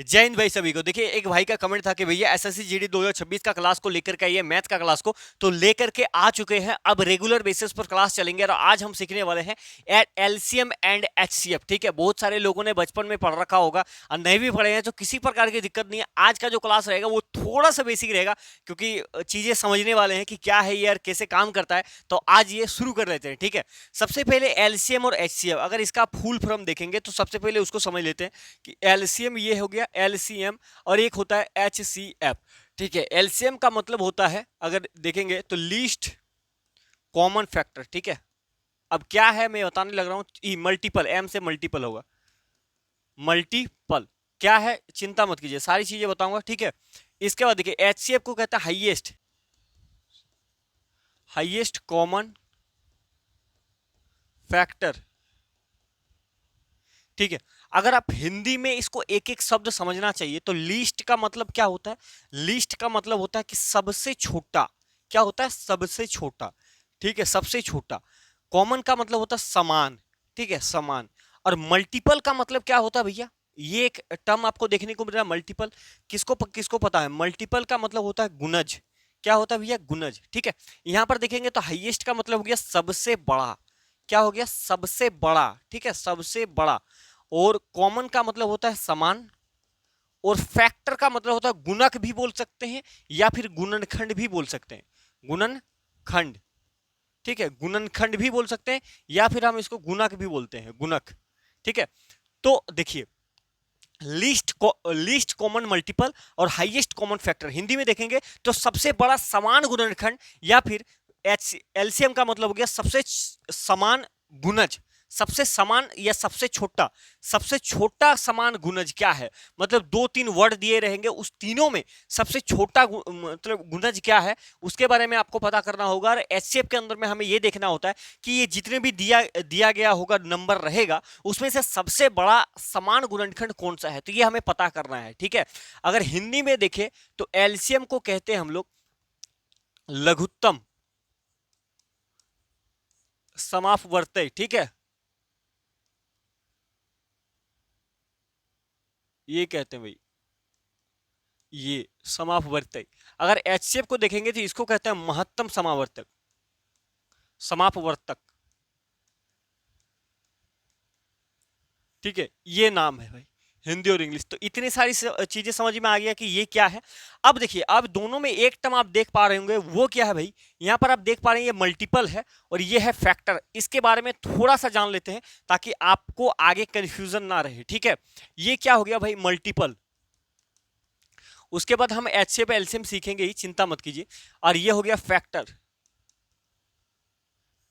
जय हिंद भाई सभी को। देखिए एक भाई का कमेंट था कि भैया एसएससी जीडी 2026 का क्लास को लेकर के आइए, मैथ का क्लास को तो लेकर के आ चुके हैं। अब रेगुलर बेसिस पर क्लास चलेंगे और आज हम सीखने वाले हैं एलसीएम एंड एचसीएफ। ठीक है, बहुत सारे लोगों ने बचपन में पढ़ रखा होगा और नहीं भी पढ़े हैं तो किसी प्रकार की दिक्कत नहीं है। आज का जो क्लास रहेगा वो थोड़ा सा बेसिक रहेगा क्योंकि चीजें समझने वाले हैं कि क्या है यार, कैसे काम करता है। तो आज ये शुरू कर लेते हैं। ठीक है, सबसे पहले एलसीएम और एचसीएफ अगर इसका फुल फॉर्म देखेंगे तो सबसे पहले उसको समझ लेते हैं कि एलसीएम ये हो गया एलसीएम और एक होता है एचसीएफ। ठीक है, एलसीएम का मतलब होता है अगर देखेंगे तो लीस्ट कॉमन फैक्टर। ठीक है, अब क्या है मैं बताने लग रहा हूं, मल्टीपल, एम से मल्टीपल होगा, मल्टीपल क्या है चिंता मत कीजिए, सारी चीजें बताऊंगा। ठीक है, इसके बाद देखिए एचसीएफ को कहता है हाईएस्ट, हाईएस्ट कॉमन फैक्टर। ठीक है, अगर आप हिंदी में इसको एक एक शब्द समझना चाहिए तो लीस्ट का मतलब क्या होता है, लीस्ट का मतलब होता है कि सबसे छोटा। क्या होता है, सबसे छोटा। ठीक है, सबसे छोटा। कॉमन का मतलब होता है समान। ठीक है, समान। और मल्टीपल का मतलब क्या होता है भैया, ये एक टर्म आपको देखने को मिल रहा है मल्टीपल। किसको किसको पता है, मल्टीपल का मतलब होता है गुणज। क्या होता है भैया, गुणज। ठीक है, यहां पर देखेंगे तो हाईएस्ट का मतलब हो गया सबसे बड़ा। क्या हो गया, सबसे बड़ा। ठीक है, सबसे बड़ा। और कॉमन का मतलब होता है समान। और फैक्टर का मतलब होता है गुणक भी बोल सकते हैं या फिर गुणनखंड भी बोल सकते हैं, गुणनखंड। ठीक है, गुणनखंड भी बोल सकते हैं या फिर हम इसको गुणक भी बोलते हैं, गुणक। ठीक है, तो देखिए लीस्ट कॉमन मल्टीपल और हाईएस्ट कॉमन फैक्टर हिंदी में देखेंगे तो सबसे बड़ा समान गुणनखंड या फिर एलसीएम का मतलब हो गया सबसे समान गुणज। सबसे समान या सबसे छोटा, सबसे छोटा समान गुणज क्या है, मतलब दो तीन वर्ड दिए रहेंगे, उस तीनों में सबसे छोटा मतलब गुणज क्या है उसके बारे में आपको पता करना होगा। और एचसीएफ के अंदर में हमें यह देखना होता है कि ये जितने भी दिया गया होगा नंबर रहेगा उसमें से सबसे बड़ा समान गुणनखंड कौन सा है, तो ये हमें पता करना है। ठीक है, अगर हिंदी में देखें तो एलसीएम को कहते हैं हम लोग लघुत्तम समापवर्तय। ठीक है, ये कहते हैं भाई, ये समापवर्तक। अगर एचसीएफ को देखेंगे तो इसको कहते हैं महत्तम समावर्तक, समापवर्तक। ठीक है, ये नाम है भाई हिंदी और इंग्लिश। तो इतनी सारी चीजें समझ में आ गया कि ये क्या है। अब देखिए, अब दोनों में एक टर्म आप देख पा रहे होंगे, वो क्या है भाई, यहां पर आप देख पा रहे हैं ये मल्टीपल है और ये है फैक्टर। इसके बारे में थोड़ा सा जान लेते हैं ताकि आपको आगे कंफ्यूजन ना रहे। ठीक है, ये क्या हो गया भाई, मल्टीपल। उसके बाद हम एचसीएफ एलसीएम सीखेंगे ही, चिंता मत कीजिए। और ये हो गया फैक्टर।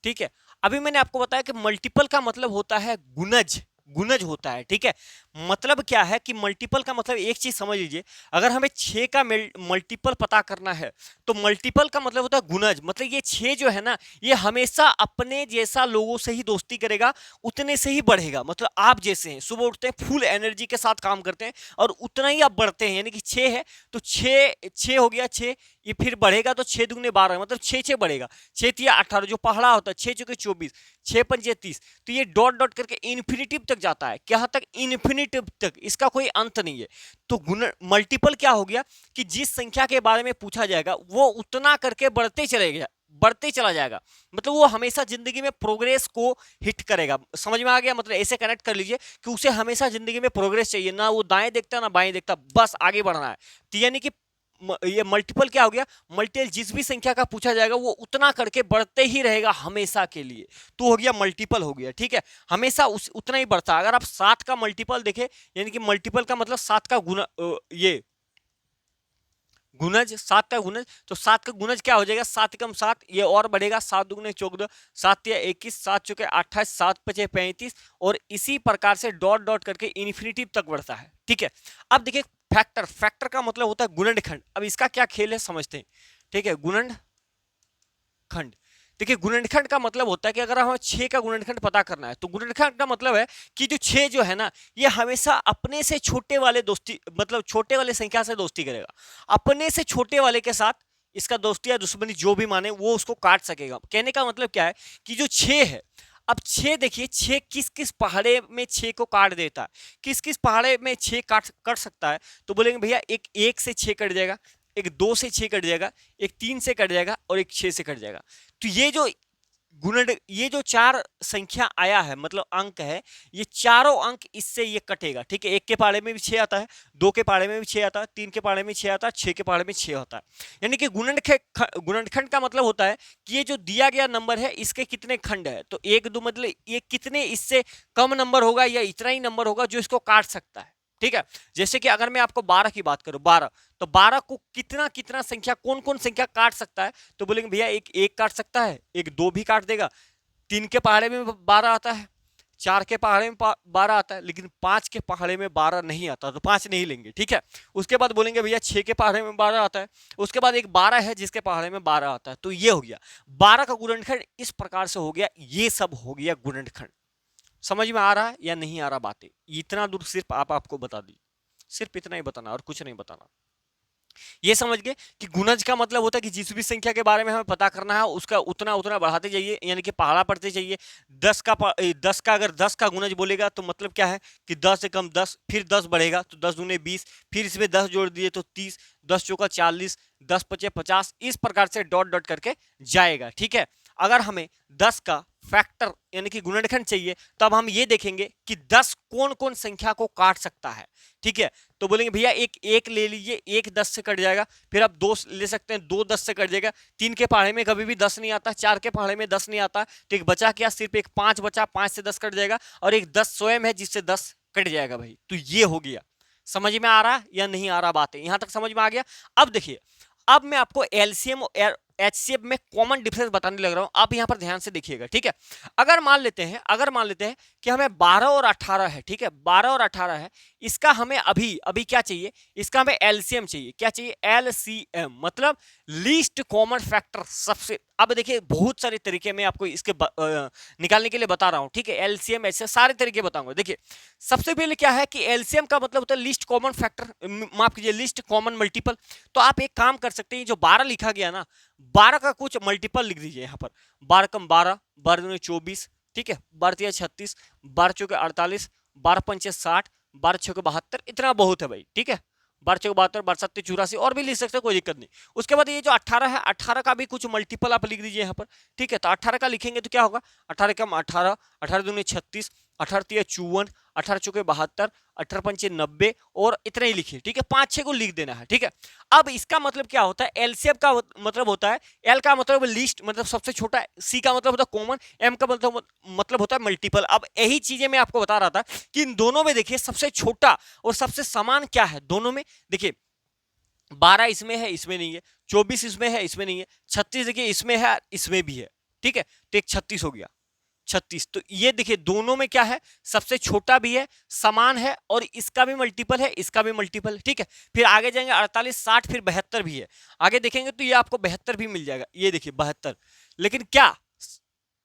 ठीक है, अभी मैंने आपको बताया कि मल्टीपल का मतलब होता है गुणज, गुणज होता है। ठीक है, मतलब क्या है कि मल्टीपल का मतलब एक चीज समझ लीजिए, अगर हमें 6 का मल्टीपल पता करना है तो मल्टीपल का मतलब होता है गुणज। मतलब ये 6 जो है ना, ये हमेशा अपने जैसा लोगों से ही दोस्ती करेगा, उतने से ही बढ़ेगा। मतलब आप जैसे हैं, सुबह उठते हैं फुल एनर्जी के साथ काम करते हैं और उतना ही आप बढ़ते हैं। यानी कि 6 है तो 6 6 हो गया 6, ये फिर बढ़ेगा तो 6 दुगने 12, मतलब 6 6 बढ़ेगा। 6 तिया 18 जो पहाड़ा होता है, 6 चौके 24, 6 पंजे 30। तो ये डॉट डॉट करके इन्फिनिटिव तक जाता है, क्या तक, इन्फिनिटिव तक, इसका कोई अंत नहीं है। तो गुण मल्टीपल क्या हो गया कि जिस संख्या के बारे में पूछा जाएगा वो उतना करके बढ़ते चलेगा, बढ़ते चला जाएगा। मतलब वो हमेशा जिंदगी में प्रोग्रेस को हिट करेगा। समझ में आ गया, मतलब ऐसे कनेक्ट कर लीजिए कि उसे हमेशा जिंदगी में प्रोग्रेस चाहिए, ना वो दाएं देखता ना बाएं देखता, बस आगे बढ़ना है। तो यानी कि ये मल्टीपल क्या हो गया, मल्टीपल जिस भी संख्या का पूछा जाएगा वो उतना करके बढ़ते ही रहेगा हमेशा के लिए, तो हो गया मल्टीपल हो गया। ठीक है, हमेशा उतना ही बढ़ता है। अगर आप 7 का मल्टीपल देखें, यानी कि मल्टीपल का मतलब 7 का गुना, ये गुणज, 7 का गुणज, तो 7 का गुणज क्या हो जाएगा, 7 कम 7, ये और बढ़ेगा, 7 दुगने 14, 7 या 21, 7 चौके 28, 7 पचे 35, और इसी प्रकार से डॉट डॉट करके इन्फिनिटिव तक बढ़ता है। ठीक है, अब देखिए फैक्टर, फैक्टर का मतलब होता है गुणनखंड। अब इसका क्या खेल है समझते हैं। ठीक है, गुणनखंड। देखिए गुणनखंड का मतलब होता है कि अगर हमें 6 का गुणनखंड पता करना है तो गुणनखंड का मतलब है कि जो 6 जो है ना, ये हमेशा अपने से छोटे वाले दोस्ती, मतलब छोटे वाले संख्या से दोस्ती करेगा। अपने से छोटे वाले के साथ इसका दोस्ती या दुश्मनी जो भी माने वो उसको काट सकेगा। कहने का मतलब क्या है कि जो 6 है, अब 6 देखिए, 6 किस किस पहाड़े में 6 को काट देता है, किस किस पहाड़े में 6 काट कट सकता है। तो बोलेंगे भैया एक 1 से 6 कट जाएगा, एक 2 से 6 कट जाएगा, एक 3 से कट जाएगा और एक 6 से कट जाएगा। तो ये जो 4 संख्या आया है मतलब अंक है, ये चारों अंक इससे ये कटेगा, ठीक है। 1 के पहाड़े में भी 6 आता है, 2 के पहाड़े में भी 6 आता है, 3 के पहाड़े में 6 आता है, 6 के पहाड़े में 6 होता है। यानी कि गुणनखंड का मतलब होता है कि ये जो दिया गया नंबर है इसके कितने खंड है। तो 1 2 मतलब ये कितने इससे कम नंबर होगा या इतना ही नंबर होगा जो इसको काट सकता है, ठीक है। जैसे कि अगर मैं आपको 12 की बात करूं, 12, तो 12 को कितना कितना संख्या, कौन कौन संख्या काट सकता है। तो बोलेंगे भैया एक काट सकता है, एक 2 भी काट देगा, 3 के पहाड़े में 12 आता है, 4 के पहाड़े में 12 आता है, लेकिन 5 के पहाड़े में 12 नहीं आता, तो 5 नहीं लेंगे, ठीक है। उसके बाद बोलेंगे भैया 6 के पहाड़े में 12 आता है, उसके बाद एक 12 है जिसके पहाड़े में 12 आता है। तो ये हो गया 12 का गुणनखंड, इस प्रकार से हो गया। ये सब हो गया गुणनखंड। समझ में आ रहा है या नहीं आ रहा बातें? इतना दूर सिर्फ आपको बता दी, सिर्फ इतना ही बताना और कुछ नहीं बताना। ये समझ गए कि गुणज का मतलब होता है कि जिस भी संख्या के बारे में हमें पता करना है उसका उतना उतना बढ़ाते जाइए, यानी कि पहाड़ा पढ़ते जाइए। 10 का अगर 10 का गुणज बोलेगा तो मतलब क्या है कि 10 से कम 10, फिर 10 बढ़ेगा तो 10 दूने 20, फिर इसमें 10 जोड़ दिए तो 30, 10 चौका 40, 10 पचे 50, इस प्रकार से डॉट डॉट करके जाएगा, ठीक है। अगर हमें 10 का फैक्टर यानी कि गुणनखंड चाहिए तब हम ये देखेंगे कि 10 कौन कौन संख्या को काट सकता है, ठीक है। तो बोलेंगे भैया एक ले लीजिए, 1 10 से कट जाएगा, फिर आप 2 ले सकते हैं, 2 10 से कट जाएगा, 3 के पहाड़े में कभी भी 10 नहीं आता, 4 के पहाड़े में 10 नहीं आता, तो एक बचा क्या, सिर्फ एक 5 बचा, 5 से 10 कट जाएगा, और एक 10 स्वयं है जिससे 10 कट जाएगा भाई। तो ये हो गया। समझ में आ रहा या नहीं आ रहा बातें? यहां तक समझ में आ गया। अब देखिए, अब मैं आपको एलसीएम और एचसीएफ में कॉमन डिफरेंस बताने लग रहा हूं, आप यहां पर ध्यान से देखिएगा, ठीक है। अगर मान लेते हैं कि हमें 12 और 18 है, ठीक है, 12 और 18 है, इसका हमें अभी अभी क्या चाहिए, इसका हमें एलसीएम चाहिए। क्या चाहिए? एलसीएम मतलब लीस्ट कॉमन फैक्टर, सबसे। अब देखिए बहुत सारे तरीके मैं आपको इसके निकालने के लिए बता रहा हूं, ठीक है। एलसीएम ऐसे सारे तरीके बताऊंगा। देखिए सबसे पहले क्या है कि एलसीएम का मतलब होता है लीस्ट कॉमन फैक्टर, माफ कीजिए लीस्ट कॉमन मल्टीपल। तो आप एक काम कर सकते हैं, जो 12 लिखा गया ना, 12 का कुछ मल्टीपल लिख दीजिए यहाँ पर। 12 कम 12, 12 दूनी 24, ठीक है, 12 तिया 36, 12 चौके 48, 12 पंचे 60, 12 छक्के 72, इतना बहुत है भाई, ठीक है। 12 चौके 72, 12 सत्ते 84, और भी लिख सकते हैं, कोई दिक्कत नहीं। उसके बाद ये जो 18 है, 18 का भी कुछ मल्टीपल आप लिख दीजिए यहाँ पर, ठीक है। तो 18 का लिखेंगे तो क्या होगा, 18 कम 18, 18 दूनी 36, 18 तिया 54, 18 चौके 72, 18 पंचे 90, और इतना ही लिखिए, ठीक है। 5-6 को लिख देना है, ठीक है। अब इसका मतलब क्या होता है, एलसीएम का मतलब होता है, एल का मतलब लीस्ट मतलब सबसे छोटा, सी का मतलब होता है कॉमन, एम का मतलब होता है मल्टीपल। अब यही चीजें मैं आपको बता रहा था कि इन दोनों में देखिए सबसे छोटा और सबसे समान क्या है दोनों में। देखिए 12 इसमें है, इसमें नहीं है, 24 इसमें है, इसमें नहीं है, 36 देखिए इसमें है, इसमें भी है, ठीक है। तो एक 36 हो गया, 36। तो ये देखिए दोनों में क्या है, सबसे छोटा भी है, समान है, और इसका भी मल्टीपल है, इसका भी मल्टीपल, ठीक है। फिर आगे जाएंगे 48 60, फिर 72 भी है, आगे देखेंगे तो ये आपको 72 भी मिल जाएगा, ये देखिए 72। लेकिन क्या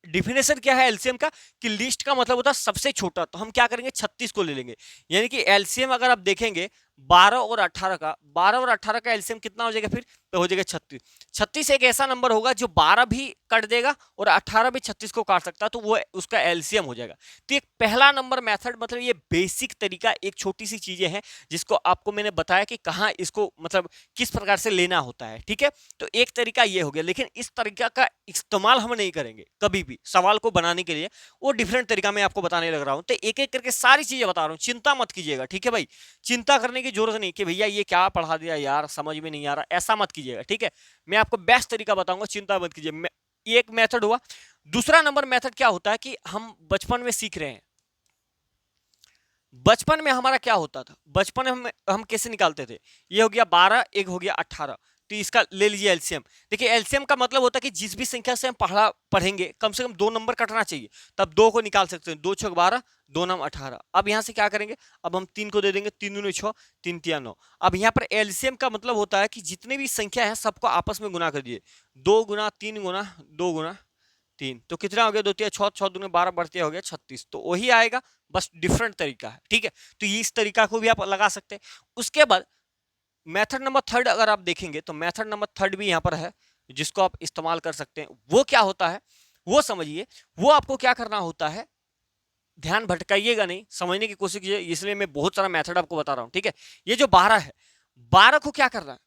डिफिनेशन क्या है एलसीएम का, कि लिस्ट का मतलब होता है सबसे छोटा। तो हम क्या करेंगे, 36 को ले लेंगे। यानी कि एलसीएम अगर आप देखेंगे 12 और 18 का, 12 और 18 का एलसीएम कितना हो जाएगा, फिर तो हो जाएगा 36। 36 एक ऐसा नंबर होगा जो 12 भी काट देगा और 18 भी 36 को काट सकता है, तो वो उसका एलसीएम हो जाएगा। तो एक पहला नंबर मेथड, मतलब ये बेसिक तरीका, एक छोटी सी चीजें हैं जिसको आपको मैंने बताया कि कहाँ इसको मतलब किस प्रकार से लेना होता है, ठीक है। तो एक तरीका ये हो गया, लेकिन इस तरीका का इस्तेमाल हम नहीं करेंगे कभी भी सवाल को बनाने के लिए, वो डिफरेंट तरीका मैं आपको बताने लग रहा हूं। तो एक एक करके सारी चीजें बता रहा हूं, चिंता मत कीजिएगा, ठीक है भाई। चिंता करने की जरूरत नहीं कि भैया ये क्या पढ़ा दिया यार, समझ में नहीं आ रहा, ऐसा मत कीजिएगा, ठीक है। मैं आपको बेस्ट तरीका बताऊंगा, चिंता मत कीजिए। ये एक मेथड हुआ। दूसरा नंबर मेथड क्या होता है कि हम बचपन में सीख रहे हैं। बचपन में हमारा क्या होता था, बचपन में हम कैसे निकालते थे, ये हो गया 12, एक हो गया 18, तो इसका ले लीजिए एलसीएम। देखिए एलसीएम का मतलब होता है कि जिस भी संख्या से हम पढ़ेंगे कम से कम 2 नंबर कटना चाहिए, तब 2 को निकाल सकते हैं। 2 छक 12, 2 नाम 18। अब यहाँ से क्या करेंगे, अब हम 3 को दे देंगे, 3 दूनी 6, 3 तिया 9। अब यहाँ पर एलसीएम का मतलब होता है कि जितने भी संख्या है सबको आपस में गुना कर दिए, 2 गुना 3 गुना 2 गुना 3, तो कितना हो गया, 2 तिया 6, 6 दूनी 12, बढ़ते हो गया 36। तो वही आएगा, बस डिफरेंट तरीका है, ठीक है। तो ये इस तरीका को भी आप लगा सकते हैं। उसके बाद मेथड नंबर थर्ड अगर आप देखेंगे तो मेथड नंबर थर्ड भी यहाँ पर है जिसको आप इस्तेमाल कर सकते हैं। वो क्या होता है, वो समझिए, वो आपको क्या करना होता है, ध्यान भटकाइएगा नहीं, समझने की कोशिश कीजिए, इसलिए मैं बहुत सारा मेथड आपको बता रहा हूं, ठीक है। ये जो 12 है, 12 को क्या करना है,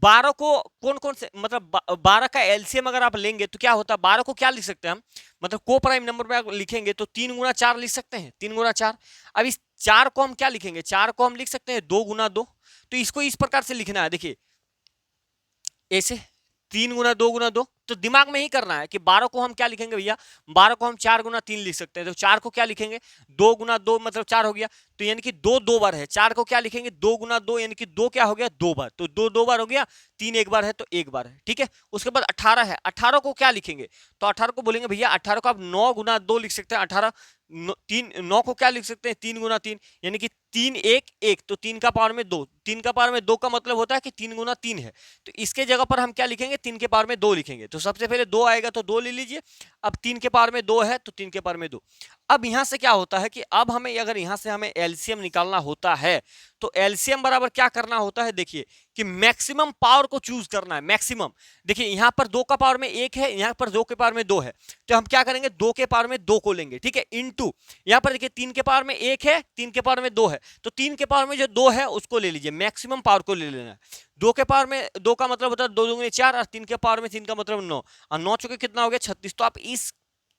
12 को कौन कौन से मतलब 12 का एलसीएम अगर आप लेंगे तो क्या होता है, 12 को क्या लिख सकते हैं हम, मतलब को प्राइम नंबर में आप लिखेंगे तो 3 गुना 4 लिख सकते हैं, 3 गुना 4। अब इस 4 को हम क्या लिखेंगे, 4 को हम लिख सकते हैं 2 गुना 2। तो इसको इस प्रकार से लिखना है, देखिए ऐसे 3 गुना 2 गुना 2, तो दिमाग में ही करना है कि 12 को हम क्या लिखेंगे भैया, 12 को हम 4 गुना 3 लिख सकते हैं, तो 4 को क्या लिखेंगे, 2 गुना 2 मतलब 4 हो गया, तो यानी कि 2 2 बार है, 4 को क्या लिखेंगे 2 गुना 2 यानी कि 2 क्या हो गया 2 बार, तो 2 2 बार हो गया, 3 एक बार है तो एक बार है, ठीक है। उसके बाद 18 है, 18 को क्या लिखेंगे, तो 18 को बोलेंगे भैया 18 को आप 9 गुना 2 लिख सकते हैं, 18 तीन 9 को क्या लिख सकते हैं 3 गुना 3 यानी कि 3 1 1, तो 3 का पावर में 2, 3 का पावर में 2 का मतलब होता है कि 3 गुना 3 है, तो इसके जगह पर हम क्या लिखेंगे 3 के पावर में 2 लिखेंगे, तो सबसे पहले 2 आएगा तो 2 ले लीजिए, अब 3 के पावर में 2 है तो 3 के पावर में 2। अब यहां से क्या होता है कि अब हमें अगर यहां से हमें एलसीएम निकालना होता है तो एलसीएम बराबर क्या करना होता है, देखिए कि मैक्सिमम पावर को चूज करना है, मैक्सिमम। देखिए यहां पर 2 का पावर में 1 है, यहां पर 2 के पावर में 2 है, तो हम क्या करेंगे 2 के पावर में 2 को लेंगे, ठीक है, इनटू यहां पर देखिए 3 के पावर में 1 है, 3 के पावर में 2 है, तो 3 के पावर में जो 2 है उसको ले लीजिए, मैक्सिमम पावर को ले लेना है। 2 के पावर में 2 का मतलब होता है 2 दूनी 4, और 3 के पावर में 3 का मतलब 9, और 9 चुके कितना हो गया 36। तो आप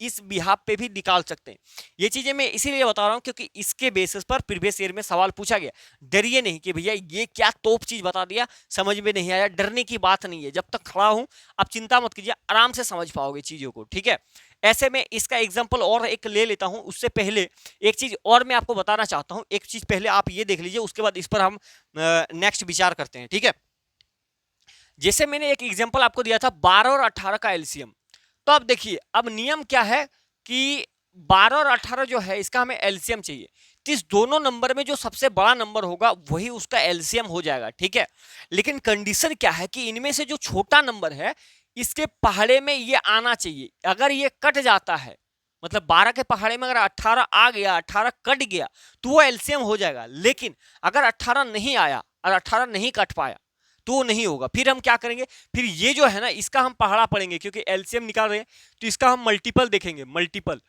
इस बिहाफ पे भी निकाल सकते हैं। ये चीजें मैं इसीलिए बता रहा हूं क्योंकि इसके बेसिस पर प्रीवियस ईयर में सवाल पूछा गया। डरिए नहीं कि भैया ये क्या तोप चीज बता दिया, समझ में नहीं आया, डरने की बात नहीं है, जब तक खड़ा हूं आप चिंता मत कीजिए, आराम से समझ पाओगे चीजों को, ठीक है। ऐसे में इसका एग्जाम्पल और एक ले लेता हूं, उससे पहले एक चीज और मैं आपको बताना चाहता हूं, एक चीज पहले आप ये देख लीजिए, उसके बाद इस पर हम नेक्स्ट विचार करते हैं, ठीक है। जैसे मैंने एक एग्जाम्पल आपको दिया था 12 और 18 का एलसीएम, तो अब देखिए अब नियम क्या है कि 12 और 18 जो है इसका हमें एलसीएम चाहिए, तो इस दोनों नंबर में जो सबसे बड़ा नंबर होगा वही उसका एलसीएम हो जाएगा, ठीक है। लेकिन कंडीशन क्या है कि इनमें से जो छोटा नंबर है इसके पहाड़े में ये आना चाहिए, अगर ये कट जाता है मतलब 12 के पहाड़े में अगर 18 आ गया, 18 कट गया तो वो एलसीएम हो जाएगा, लेकिन अगर 18 नहीं आया और 18 नहीं कट पाया तो वो नहीं होगा। फिर हम क्या करेंगे, फिर ये जो है ना इसका हम पहाड़ा पढ़ेंगे, क्योंकि एलसीएम निकाल रहे हैं तो इसका हम मल्टीपल देखेंगे, मल्टीपल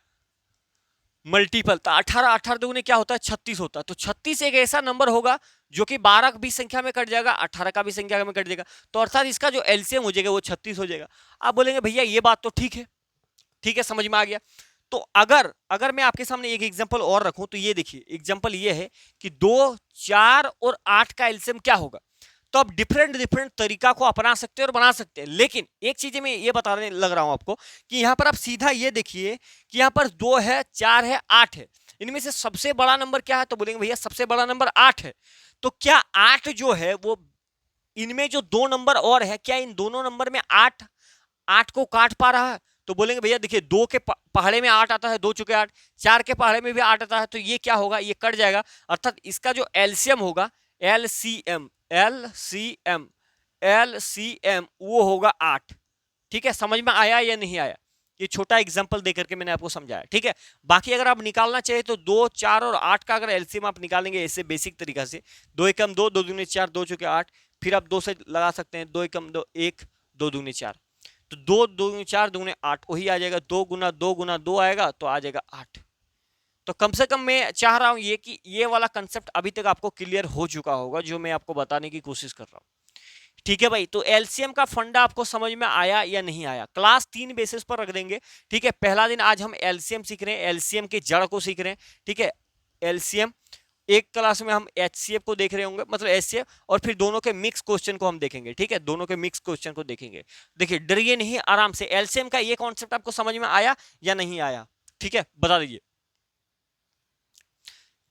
मल्टीपल। तो 18 18 दुगने क्या होता है 36 होता है, तो 36 एक ऐसा नंबर होगा जो कि 12 भी संख्या में कट जाएगा, 18 का भी संख्या में कट जाएगा, तो अर्थात इसका जो एलसीएम हो जाएगा वो 36 हो जाएगा। आप बोलेंगे भैया ये बात तो ठीक है, ठीक है, समझ में आ गया। तो अगर अगर मैं आपके सामने एक एग्जांपल और रखूं तो ये देखिए एग्जांपल ये है कि 2 4 और 8 का एलसीएम क्या होगा, तो आप डिफरेंट डिफरेंट तरीका को अपना सकते हैं और बना सकते हैं, लेकिन एक चीज मैं ये बताने लग रहा हूं आपको कि यहां पर आप सीधा ये देखिए कि यहां पर 2 है 4 है 8 है, इनमें से सबसे बड़ा नंबर क्या है, तो बोलेंगे भैया सबसे बड़ा नंबर 8 है। तो क्या 8 जो है वो इनमें जो दो नंबर और है क्या इन दोनों नंबर में 8 8 को काट पा रहा है, तो बोलेंगे भैया देखिए 2 के पहाड़े में 8 आता है, 2 चुके 8, 4 के पहाड़े में भी 8 आता है, तो ये क्या होगा ये कट जाएगा, अर्थात इसका जो एलसीएम होगा एलसीएम एलसीएम एलसीएम वो होगा 8, ठीक है। समझ में आया या नहीं आया, ये छोटा एग्जांपल देकर के मैंने आपको समझाया, ठीक है। बाकी अगर आप निकालना चाहे तो 2 4 और 8 का अगर एलसीएम आप निकालेंगे ऐसे बेसिक तरीका से, 2 एकम 2 2 दूनी 4 2 चुके 8, फिर आप 2 से लगा सकते हैं 2 एकम 2 1 2 दूनी 4, तो 2 दूनी 4 दूनी 8 वही आ जाएगा, 2 गुना 2 आएगा तो आ जाएगा 8। तो कम से कम मैं चाह रहा हूं ये कि ये वाला कंसेप्ट अभी तक आपको क्लियर हो चुका होगा जो मैं आपको बताने की कोशिश कर रहा हूं, ठीक है भाई। तो एलसीएम का फंडा आपको समझ में आया या नहीं आया, क्लास 3 बेसिस पर रख देंगे, ठीक है। पहला दिन आज हम एलसीएम सीख रहे हैं, एलसीएम के जड़ को सीख रहे हैं, ठीक है। एलसीएम एक क्लास में हम एचसीएफ को देख रहे होंगे, मतलब एचसीएफ, और फिर दोनों के मिक्स क्वेश्चन को हम देखेंगे, ठीक है, दोनों के मिक्स क्वेश्चन को देखेंगे। देखिए डरिए नहीं, आराम से। एलसीएम का ये कॉन्सेप्ट आपको समझ में आया या नहीं आया, ठीक है, बता दीजिए।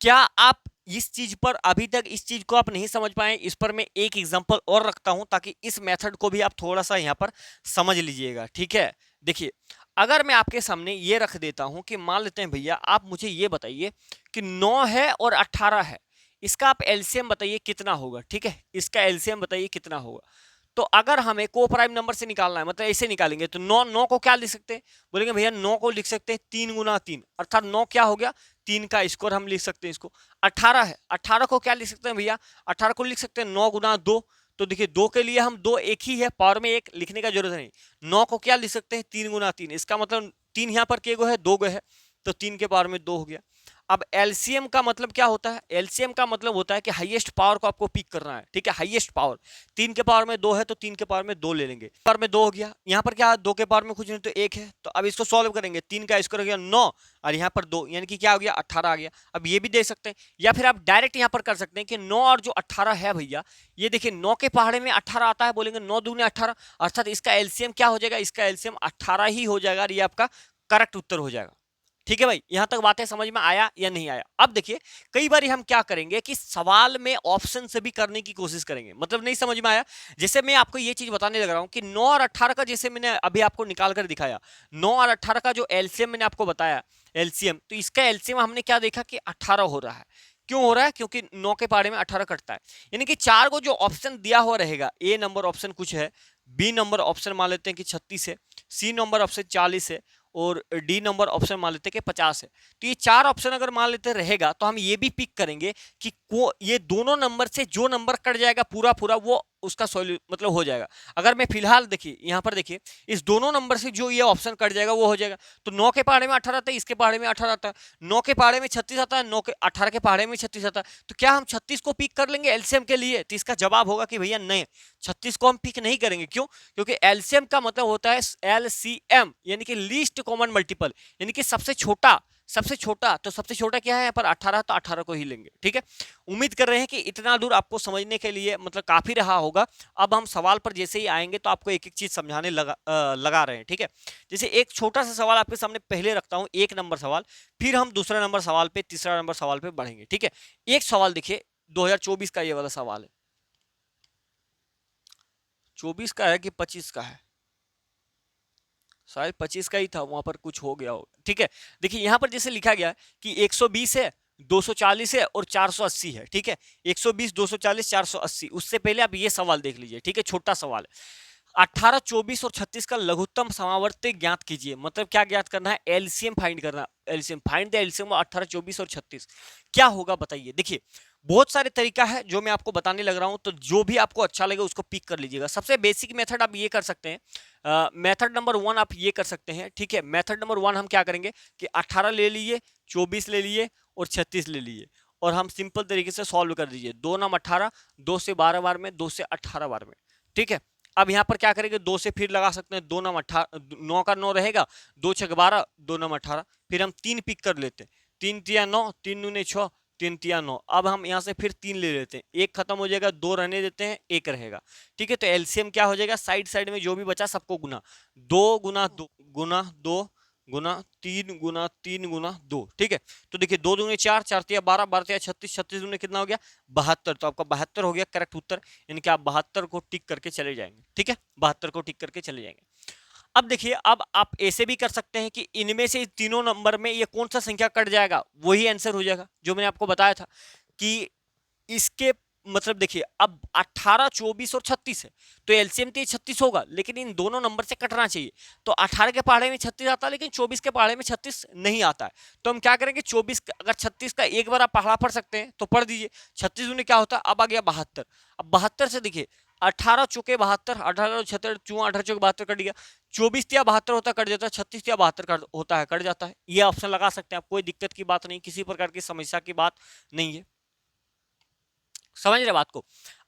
क्या आप इस चीज पर अभी तक इस चीज को आप नहीं समझ पाए, इस पर मैं एक एग्जांपल और रखता हूं ताकि इस मेथड को भी आप थोड़ा सा यहां पर समझ लीजिएगा, ठीक है। देखिए अगर मैं आपके सामने ये रख देता हूं कि मान लेते हैं भैया आप मुझे ये बताइए कि 9 है और 18 है, इसका आप एलसीएम बताइए कितना होगा, ठीक है, इसका एलसीएम बताइए कितना होगा। तो अगर हमें को प्राइम नंबर से निकालना है, मतलब ऐसे निकालेंगे, तो 9 को क्या लिख सकते हैं, बोलेंगे भैया 9 को लिख सकते हैं 3 गुना 3, अर्थात 9 क्या हो गया 3 का स्क्वायर हम लिख सकते हैं इसको। 18 है, 18 को क्या लिख सकते हैं भैया, 18 को लिख सकते हैं 9 गुना 2, तो देखिए 2 के लिए हम 2 एक ही है, पावर में 1 लिखने का जरूरत नहीं। 9 को क्या लिख सकते हैं 3 गुना 3, इसका मतलब तीन यहाँ पर के गो है, 2 गो है, तो 3 के पावर में 2 हो गया। अब एलसीएम का मतलब क्या होता है? एलसीएम का मतलब होता है कि हाईएस्ट पावर को आपको पिक करना है, ठीक है, हाईएस्ट पावर। 3 के पावर में 2 है तो 3 के पावर में 2 ले लेंगे, पावर में 2 हो गया। यहाँ पर क्या है, 2 के पावर में कुछ नहीं तो 1 है, तो अब इसको सॉल्व करेंगे, 3 का स्क्वायर हो गया 9 और यहाँ पर 2, यानी कि क्या हो गया, 18 आ गया। अब ये भी देख सकते हैं, या फिर आप डायरेक्ट यहाँ पर कर सकते हैं कि 9 और जो 18 है भैया, ये देखिए 9 के पहाड़े में 18 आता है, बोलेंगे 9 दूनी 18, अर्थात इसका एलसीएम क्या हो जाएगा, इसका एलसीएम 18 ही हो जाएगा और ये आपका करेक्ट उत्तर हो जाएगा। ठीक है भाई, यहां तक बातें समझ में आया या नहीं आया? अब देखिए कई बार हम क्या करेंगे कि सवाल में ऑप्शन से भी करने की कोशिश करेंगे, मतलब नहीं समझ में आया। जैसे मैं आपको ये चीज बताने लग रहा हूं कि 9 और 18 का, जैसे मैंने अभी आपको निकाल कर दिखाया, 9 और 18 का जो एलसीएम मैंने आपको बताया, एलसीएम, तो इसका एलसीएम हमने क्या देखा कि 18 हो रहा है। क्यों हो रहा है? क्योंकि 9 के पहाड़े में 18 कटता है, यानी कि 4 को जो ऑप्शन दिया हुआ रहेगा, ए नंबर ऑप्शन कुछ है, बी नंबर ऑप्शन मान लेते हैं कि 36 है, सी नंबर ऑप्शन 40 है और डी नंबर ऑप्शन मान लेते हैं कि 50 है। तो ये 4 ऑप्शन अगर मान लेते रहेगा तो हम ये भी पिक करेंगे कि ये दोनों नंबर से जो नंबर कट जाएगा पूरा पूरा वो उसका मतलब हो जाएगा। अगर मैं फिलहाल देखिए यहाँ पर देखिए इस दोनों नंबर से जो ये ऑप्शन कट जाएगा वो हो जाएगा। तो 9 के पहाड़े में 18 आता है, इसके पहाड़े में 18 आता है, 9 के पहाड़े में 36 आता है, 9 के 18 के पहाड़े में 36 आता है। तो क्या हम 36 को पिक कर लेंगे एलसीएम के लिए? तो इसका जवाब होगा कि भैया नहीं, 36 को हम पिक नहीं करेंगे। क्यों? क्योंकि एलसीएम का मतलब होता है एलसीएम, यानी कि लीस्ट कॉमन मल्टीपल, यानी कि सबसे छोटा, सबसे छोटा। तो सबसे छोटा क्या है यहाँ पर 18, तो 18 को ही लेंगे। ठीक है, उम्मीद कर रहे हैं कि इतना दूर आपको समझने के लिए मतलब काफी रहा होगा। अब हम सवाल पर जैसे ही आएंगे तो आपको एक एक चीज समझाने लगा रहे हैं। ठीक है, जैसे एक छोटा सा सवाल आपके सामने पहले रखता हूं, 1 नंबर सवाल, फिर हम दूसरा नंबर सवाल पे, तीसरा नंबर सवाल पे बढ़ेंगे। ठीक है, एक सवाल देखिए 2024 का ये वाला सवाल है, 24 का है कि 25 का है, शायद 25 का ही था, वहां पर कुछ हो गया होगा। ठीक है, देखिए यहां पर जैसे लिखा गया कि 120 है, 240 है और 480 है। ठीक है, 120, 240, 480। उससे पहले आप ये सवाल देख लीजिए। ठीक है, छोटा सवाल है, 18, 24 और 36 का लघुत्तम समावर्ती ज्ञात कीजिए। मतलब क्या ज्ञात करना है? एलसीएम फाइंड करना। एलसीएम फाइंड द एलसीएम 18, 24 और 36 क्या होगा बताइए। देखिए बहुत सारे तरीका है जो मैं आपको बताने लग रहा हूं, तो जो भी आपको अच्छा लगे उसको पिक कर लीजिएगा। सबसे बेसिक मेथड आप ये कर सकते हैं, मेथड नंबर 1 आप ये कर सकते हैं। ठीक है, मेथड नंबर 1 हम क्या करेंगे कि 18 ले लीजिए, 24 ले लिए और 36 ले लीजिए और हम सिंपल तरीके से सॉल्व कर दीजिए। 2 नाम 18, 2 से 12 बार में, 2 से 18 बार में। ठीक है, अब यहाँ पर क्या करेंगे, 2 से फिर लगा सकते हैं, 2 नाम 18, 9 का 9 रहेगा, 2 छक 12, 2 नाम 18, फिर हम 3 पिक कर लेते हैं, 3 तिया 9, 3 दूने 6, 3 तिया 9। अब हम यहाँ से फिर 3 ले लेते हैं, 1 खत्म हो जाएगा, 2 रहने देते हैं, 1 रहेगा। ठीक है, तो एलसीएम क्या हो जाएगा, साइड साइड में जो भी बचा सबको गुना, 2 गुना 2 गुना 2 गुना 3 गुना 3 गुना 2। ठीक है, तो देखिए 2 दूने 4, 4 तिया 12, 12 तिया 36, 36 दूने कितना हो गया, 72। तो आपका 72 हो गया करेक्ट उत्तर, यानी कि आप 72 को टिक करके चले जाएंगे। ठीक है, 72 को टिक करके चले जाएंगे। अब देखिए, अब आप ऐसे भी कर सकते हैं कि इनमें से तीनों नंबर में ये कौन सा संख्या कट जाएगा वही आंसर हो जाएगा, जो मैंने आपको बताया था कि इसके मतलब देखिए अब 18, 24 और 36 है, तो एलसीएम तो 36 होगा, लेकिन इन दोनों नंबर से कटना चाहिए। तो 18 के पहाड़े में 36 आता है, लेकिन 24 के पहाड़े में 36 नहीं आता है। तो हम क्या करेंगे, 24 अगर 36 का एक बार आप पहाड़ा पढ़ सकते हैं तो पढ़ दीजिए। 36 दूनी क्या होता है, अब आ गया 72। अब 72 से देखिए 18 चौके 72, 18 76 चूहा 18 चौके 72 कट गया, 24 या 72 होता कट जाता है, 36 या 72 होता है कट जाता है। ये ऑप्शन लगा सकते हैं आप, कोई दिक्कत की बात नहीं, किसी प्रकार की समस्या की बात नहीं है। समझ रहे बात को?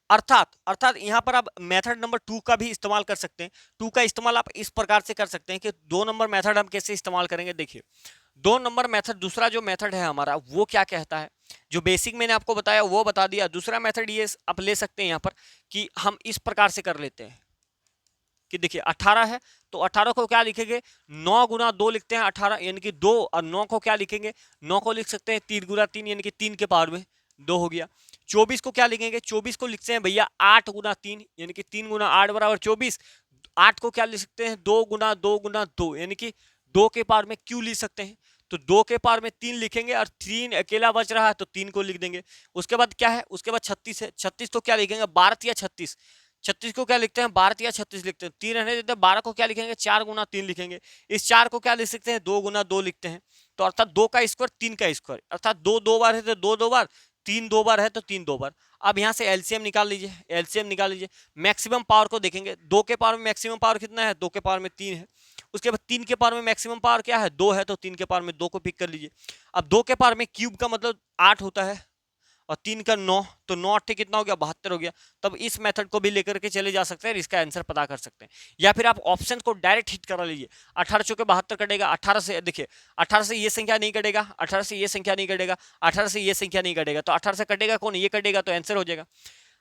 अर्थात यहाँ पर आप मेथड नंबर 2 का भी इस्तेमाल कर सकते हैं। 2 का इस्तेमाल आप इस प्रकार से कर सकते हैं कि 2 नंबर मेथड हम कैसे इस्तेमाल करेंगे। देखिए 2 नंबर मेथड, दूसरा जो मेथड है हमारा वो क्या कहता है, जो बेसिक मैंने आपको बताया वो बता दिया। दूसरा मेथड ये आप ले सकते हैं यहाँ पर कि हम इस प्रकार से कर लेते हैं कि देखिए 18 है तो 18 को क्या लिखेंगे, 9 गुना 2 लिखते हैं 18, यानी कि 2, और 9 को क्या लिखेंगे, 9 को लिख सकते हैं 3 गुना 3, यानी कि 3 के पावर में 2 हो गया। 24 को क्या लिखेंगे, 24 को लिखते हैं भैया 8 गुना 3, यानी कि 3 गुना 8 बराबर 24। 8 को क्या लिख सकते हैं, 2 गुना 2 गुना 2, यानी कि 2 के पावर में क्यों लिख सकते हैं, तो 2 के पावर में 3 लिखेंगे और 3 अकेला बच रहा है तो 3 को लिख देंगे। उसके बाद क्या है, उसके बाद 36 है, 36 को क्या लिखेंगे, 12 या 36, 36 को क्या लिखते हैं, 12 या 36 लिखते हैं, 3 रहने देते हैं। 12 को क्या लिखेंगे, 4 गुना 3 लिखेंगे। इस 4 को क्या लिख सकते हैं, 2 गुना 2 लिखते हैं। तो अर्थात 2 का स्क्वायर 3 का स्क्वायर, अर्थात 2 2 बार है तो 2 2 बार, 3 2 बार है तो 3 2 बार। अब यहाँ से एलसीएम निकाल लीजिए, एलसीएम निकाल लीजिए। मैक्सिमम पावर को देखेंगे, 2 के पावर में मैक्सिमम पावर कितना है, 2 के पावर में 3 है। उसके बाद 3 के पावर में मैक्सिमम पावर क्या है 2 है, तो 3 के पावर में 2 को पिक कर लीजिए। अब 2 के पावर में क्यूब का मतलब 8 होता है और 3 का 9, तो 9 8 कितना हो गया 72 हो गया। तब इस मेथड को भी लेकर के चले जा सकते हैं, इसका आंसर पता कर सकते हैं। या फिर आप ऑप्शन को डायरेक्ट हिट करा लीजिए, 18 चौके 72 कटेगा, 18 से देखिए 18 से ये संख्या नहीं कटेगा, 18 से ये संख्या नहीं कटेगा, 18 से ये संख्या नहीं कटेगा, तो 18 से कटेगा कौन, ये कटेगा, तो आंसर हो जाएगा।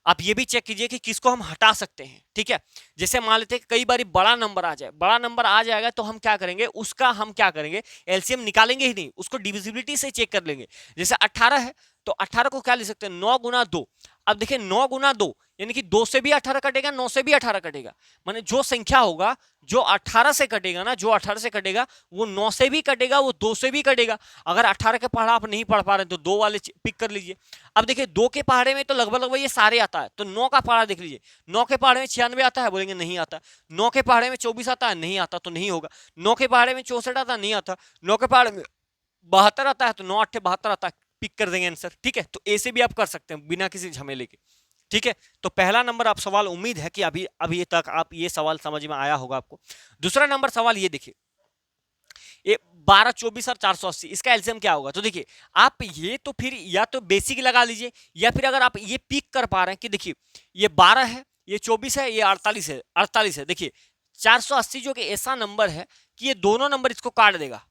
आप ये भी चेक कीजिए कि किसको हम हटा सकते हैं, ठीक है। जैसे मान लेते हैं कई बार बड़ा नंबर आ जाए, बड़ा नंबर आ जाएगा तो हम क्या करेंगे, उसका हम क्या करेंगे, एलसीएम निकालेंगे ही नहीं, उसको डिविजिबिलिटी से चेक कर लेंगे। जैसे 18 है तो 18 को क्या लिख सकते हैं 9 गुना 2। अब देखिए 9 गुना 2 यानी कि 2 से भी 18 कटेगा, 9 से भी 18 कटेगा, माने जो संख्या होगा जो 18 से कटेगा ना, जो 18 से कटेगा वो 9 से भी कटेगा, वो 2 से भी कटेगा। अगर 18 के पहाड़ा आप नहीं पढ़ पा रहे तो 2 वाले पिक कर लीजिए। अब देखिए 2 के पहाड़े में तो लगभग लगभग ये सारे आता है, तो 9 का पहाड़ा देख लीजिए, 9 के पहाड़े में 96 आता है, बोलेंगे नहीं आता। 9 के पहाड़े में 24 आता है, नहीं आता, तो नहीं होगा। 9 के पहाड़े में 64 आता है, नहीं आता। 9 के पहाड़े में 72 आता है, तो 9 8 72 आता है, पिक कर देंगे आंसर, ठीक है। तो ए से भी आप कर सकते हैं बिना किसी झमेले के, ठीक है। तो पहला नंबर आप सवाल, उम्मीद है कि अभी तक आप ये सवाल समझ में आया होगा आपको। दूसरा नंबर सवाल ये देखिए, ये 12 24 और 480, इसका एलसीएम क्या होगा। तो देखिए आप ये तो फिर या तो बेसिक लगा लीजिए, या फिर अगर आप ये पिक कर पा रहे हैं कि देखिए ये 12 है, ये 24 है, ये 48 है। देखिए 480 जो कि ऐसा नंबर है कि ये दोनों नंबर इसको काट देगा।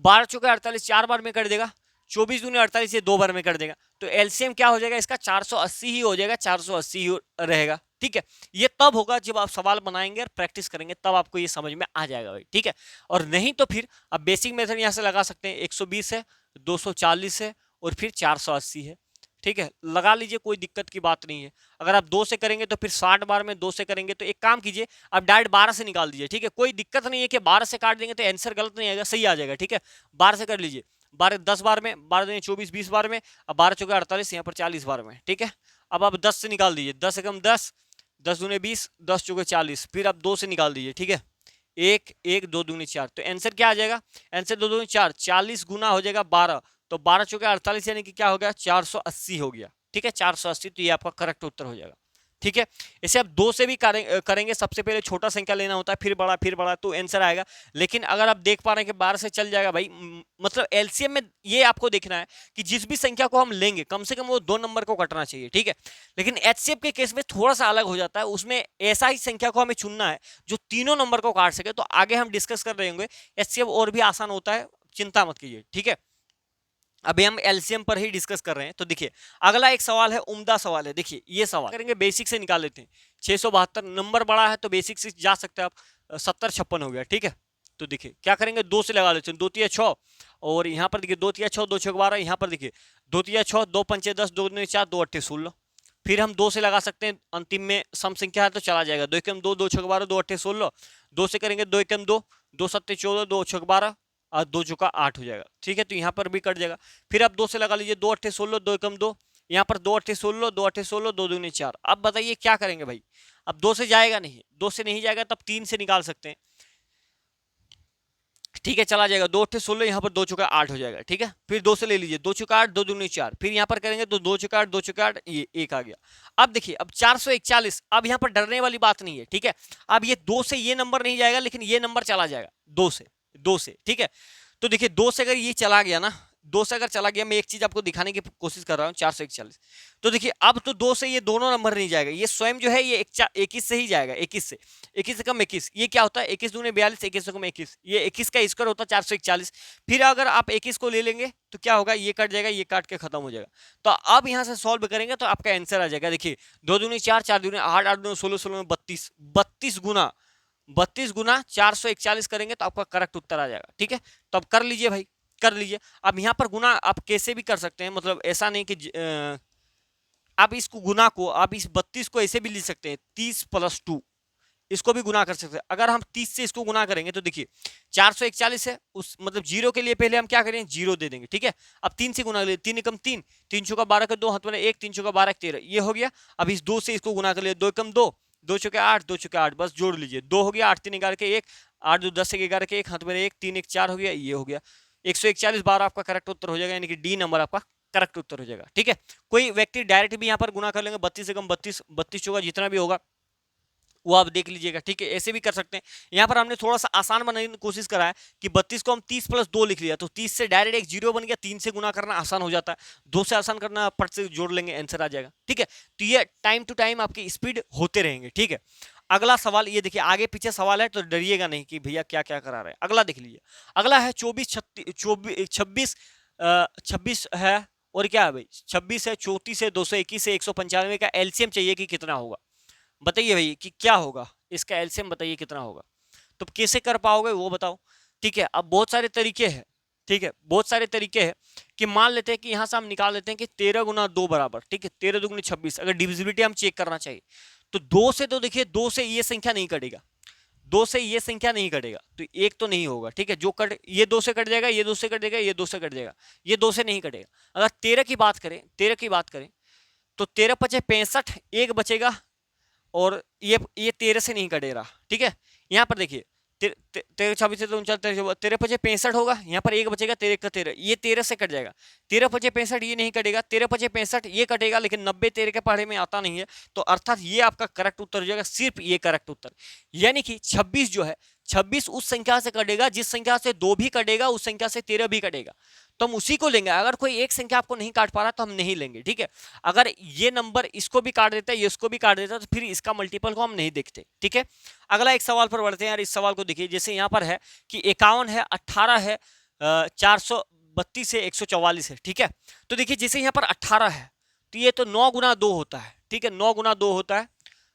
12 चौके 48 4 बार में कर देगा, 24 दूनी 48 ये 2 बार में कर देगा, तो एलसीएम क्या हो जाएगा इसका 480 ही हो जाएगा, 480 ही रहेगा, ठीक है। ये तब होगा जब आप सवाल बनाएंगे और प्रैक्टिस करेंगे, तब आपको ये समझ में आ जाएगा भाई, ठीक है। और नहीं तो फिर आप बेसिक मेथड यहाँ से लगा सकते हैं, 120 है, 240 है और फिर 480 है, ठीक है। लगा लीजिए, कोई दिक्कत की बात नहीं है। अगर आप 2 से करेंगे तो फिर 60 बार में 2 से करेंगे, तो एक काम कीजिए आप डायरेक्ट 12 से निकाल दीजिए, ठीक है। कोई दिक्कत नहीं है कि 12 से काट देंगे तो आंसर गलत नहीं आएगा, सही आ जाएगा, ठीक है। 12 से कर लीजिए, 12 10 बार में, 12 दूनी 24 20 बार में, अब 12 चौके 48 यहाँ पर 40 बार में, ठीक है। अब आप 10 से निकाल दीजिए, 10 एकम 10, 10 दूनी 20, 10 चौके 40, फिर आप 2 से निकाल दीजिए, ठीक है। 1 1 2 दूनी 4, तो आंसर क्या आ जाएगा, आंसर 2 दूनी 4, 40 गुना हो जाएगा 12, तो 12 चौके 48 यानी कि क्या हो गया 480 हो गया, ठीक है। 480, तो ये आपका करेक्ट उत्तर हो जाएगा, ठीक है। इसे आप 2 से भी करेंगे, सबसे पहले छोटा संख्या लेना होता है, फिर बड़ा, तो आंसर आएगा। लेकिन अगर आप देख पा रहे हैं कि 12 से चल जाएगा भाई, मतलब एलसीएम में ये आपको देखना है कि जिस भी संख्या को हम लेंगे कम से कम वो 2 नंबर को कटना चाहिए, ठीक है। लेकिन एचसीएफ के केस में थोड़ा सा अलग हो जाता है, उसमें ऐसा ही संख्या को हमें चुनना है जो तीनों नंबर को काट सके, तो आगे हम डिस्कस कर रहे होंगे। एचसीएफ और भी आसान होता है, चिंता मत कीजिए, ठीक है। अभी हम एलसीएम पर ही डिस्कस कर रहे हैं। तो देखिए अगला एक सवाल है, उम्दा सवाल है। देखिए ये सवाल करेंगे, बेसिक से निकाल लेते हैं। 672 नंबर बड़ा है तो बेसिक से जा सकते हैं आप, 70 56 हो गया, ठीक है। तो देखिए क्या करेंगे, 2 से लगा लेते हैं, 2 तिया 6, और यहाँ पर देखिए 2 तिया 6 2 6 12, यहाँ पर देखिए 2 तिया 6 2 पंचे 10 2 9 4 2 8 16। फिर हम 2 से लगा सकते हैं, अंतिम में सम संख्या है तो चला जाएगा, 2 एकम 2 2 6 12 2 8 16। 2 से करेंगे 2 एकम 2 2 7 14 2 6 12 और 2 चौका 8 हो जाएगा, ठीक है। तो यहाँ पर भी कट जाएगा। फिर आप 2 से लगा लीजिए, 2 8 16 2 एकम 2, यहाँ पर 2 8 16 2 8 16 2 दूनी 4। अब बताइए क्या करेंगे भाई, अब 2 से जाएगा नहीं, 2 से नहीं जाएगा तब 3 से निकाल सकते हैं, ठीक है। चला जाएगा, 2 8 16, यहाँ पर 2 चौका 8 हो जाएगा, ठीक है। फिर 2 से ले लीजिए, 2 चौका 8 2 दूनी 4, फिर यहाँ पर करेंगे तो 2 चौका 8 2 चौका 8, ये 1 आ गया। अब देखिए अब 441, अब यहाँ पर डरने वाली बात नहीं है, ठीक है। अब ये 2 से ये नंबर नहीं जाएगा, लेकिन ये नंबर चला जाएगा 2 से, ठीक है। तो देखिए 2 से अगर ये चला गया ना, 2 से अगर चला गया, मैं एक चीज आपको दिखाने की कोशिश कर रहा हूँ, 441। तो देखिए अब तो 2 से ये दोनों नंबर नहीं जाएगा, ये स्वयं जो है ये 21 से ही जाएगा, 21 से कम 21, ये क्या होता है 21 दूनी 42, 21 से कम 21, ये 21 का स्क्वायर होता है 441। फिर अगर आप 21 को ले लेंगे तो क्या होगा, ये कट जाएगा, ये काट के खत्म हो जाएगा। तो अब यहाँ से सॉल्व करेंगे तो आपका आंसर आ जाएगा। देखिए 2 दूनी 4 4 दूनी 8 8 दूनी 16 16 32, 32 गुना 441 करेंगे तो आपका करेक्ट उत्तर आ जाएगा, ठीक है। तो अब कर लीजिए भाई, कर लीजिए। अब यहाँ पर गुना आप कैसे भी कर सकते हैं, मतलब ऐसा नहीं कि आप इसको गुना को, आप इस 32 को ऐसे भी लिख सकते हैं, 30 + 2, इसको भी गुना कर सकते हैं। अगर हम 30 से इसको गुना करेंगे तो देखिए 441 है, उस मतलब जीरो के लिए पहले हम क्या करें, जीरो दे देंगे, ठीक है। अब 3 से गुना कर लिए, 3 एकम 3, 3 चौका 12 के 2 हाथ में 1, 3 चौका 12 13, ये हो गया। अब इस 2 से इसको गुना कर लिए, 2 एकम 2 2 चौके 8 2 चौके 8, बस जोड़ लीजिए, 2 हो गया, 8 3 11 के 1, 8 2 10 11 के 1 हाथ में 1, 3 1 4 हो गया, ये हो गया। 141 बार आपका करेक्ट उत्तर हो जाएगा, यानी कि डी नंबर आपका करेक्ट उत्तर हो जाएगा, ठीक है। कोई व्यक्ति डायरेक्ट भी यहाँ पर गुना कर लेंगे, 32 से कम 32, 32 चौका जितना भी होगा वो आप देख लीजिएगा, ठीक है। ऐसे भी कर सकते हैं। यहाँ पर हमने थोड़ा सा आसान बनाने की कोशिश करा है कि 32 को हम 30 प्लस 2 लिख लिया, तो 30 से डायरेक्ट एक जीरो बन गया, 3 से गुना करना आसान हो जाता है, 2 से आसान करना, फट से जोड़ लेंगे, आंसर आ जाएगा, ठीक है। तो ये टाइम टू टाइम आपकी स्पीड होते रहेंगे, ठीक है। अगला सवाल ये देखिए, आगे पीछे सवाल है तो डरिएगा नहीं कि भैया क्या क्या करा रहे हैं। अगला देख लीजिए, अगला है 26 है, और क्या है भाई, 26 है, 34 है, 221 है, 195 का एलसीएम चाहिए कि कितना होगा, बताइए भाई कि क्या होगा इसका एलसीएम, बताइए कितना होगा। तो कैसे कर पाओगे वो बताओ, ठीक है। अब बहुत सारे तरीके हैं, ठीक है, बहुत सारे तरीके हैं कि मान लेते हैं कि यहां से हम निकाल लेते हैं कि 13 गुना 2 बराबर, ठीक है, 13 दूनी 26। अगर डिविजिबिलिटी हम चेक करना चाहिए तो 2 से, तो देखिए 2 से ये संख्या नहीं कटेगा, 2 से ये संख्या नहीं कटेगा, तो एक तो नहीं होगा, ठीक है। जो कट, ये 2 से कट जाएगा, ये 2 से कट जाएगा, ये 2 से कट जाएगा, ये 2 से नहीं कटेगा। अगर 13 की बात करें, 13 की बात करें तो 13 पचे 65, एक बचेगा, और ये 13 से नहीं कटे रहा, ठीक है। यहाँ पर देखिए 13 26 से 13 पचे 65 होगा, यहाँ पर एक बचेगा, 13 का 13, ये 13 से कट जाएगा, 13 पचे 65 ये नहीं कटेगा, 13 पचे 65 ये कटेगा, लेकिन 90 13 के पहाड़े में आता नहीं है, तो अर्थात ये आपका करेक्ट उत्तर हो जाएगा, सिर्फ ये करेक्ट उत्तर। यानी कि 26 जो है, 26 उस संख्या से कटेगा जिस संख्या से 2 भी कटेगा, उस संख्या से 13 भी कटेगा, तो हम उसी को लेंगे। अगर कोई एक संख्या आपको नहीं काट पा रहा तो हम नहीं लेंगे, ठीक है। अगर ये नंबर इसको भी काट देता है, ये इसको भी काट देता है, तो फिर इसका मल्टीपल को हम नहीं देखते, ठीक है। अगला एक सवाल पर बढ़ते हैं यार। इस सवाल को देखिए, जैसे यहाँ पर है कि 51 है, 18 है, 432 है, 144 है, ठीक है। तो देखिए जैसे यहाँ पर 18 है तो ये तो 9 गुना 2 होता है, ठीक है, 9 गुना 2 होता है,